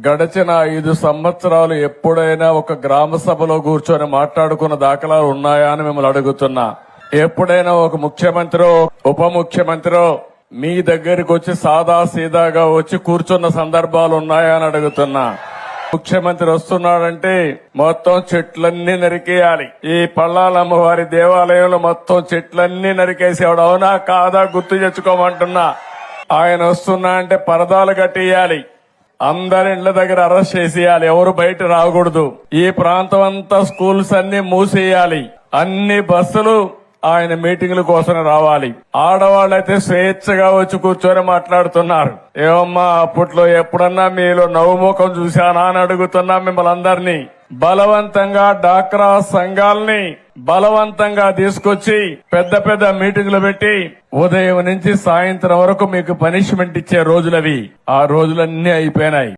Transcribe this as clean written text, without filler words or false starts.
గడిచిన 5 సంవత్సరాలు ఎప్పుడైనా ఒక గ్రామ సభలో కూర్చొని మాట్లాడుకున్న దాఖలాలు ఉన్నాయా అని మిమ్మల్ని అడుగుతున్నా. ఎప్పుడైనా ఒక ముఖ్యమంత్రి ఉప ముఖ్యమంత్రి మీ దగ్గరికి వచ్చి సాదా సీదాగా వచ్చి కూర్చున్న సందర్భాలు ఉన్నాయా అని అడుగుతున్నా. ముఖ్యమంత్రి వస్తున్నాడంటే మొత్తం చెట్లన్నీ నరికేయాలి. ఈ పల్లాలమ్మవారి దేవాలయంలో మొత్తం చెట్లన్నీ నరికేసేవాడు. అవునా కాదా గుర్తు తెచ్చుకోమంటున్నా. ఆయన వస్తున్నా అంటే పరదాలు కట్టేయాలి. అందరి ఇళ్ల దగ్గర అరెస్ట్ చేసేయాలి. ఎవరు బయట రాకూడదు. ఈ ప్రాంతం అంతా స్కూల్స్ అన్ని మూసేయాలి. అన్ని బస్సులు ఆయన మీటింగ్ల కోసం రావాలి. ఆడవాళ్ళైతే స్వేచ్ఛగా వచ్చి కూర్చొని మాట్లాడుతున్నారు. ఏమమ్మా అప్పట్లో ఎప్పుడన్నా మీలో నవ్వుముఖం చూశానా అని అడుగుతున్నా మిమ్మల్ని అందరినీ. బలవంతంగా డాక్రా సంఘాలని బలవంతంగా తీసుకొచ్చి పెద్ద పెద్ద మీటింగులు పెట్టి ఉదయం నుంచి సాయంత్రం వరకు మీకు పనిష్మెంట్ ఇచ్చే రోజులవి. ఆ రోజులన్నీ అయిపోయినాయి.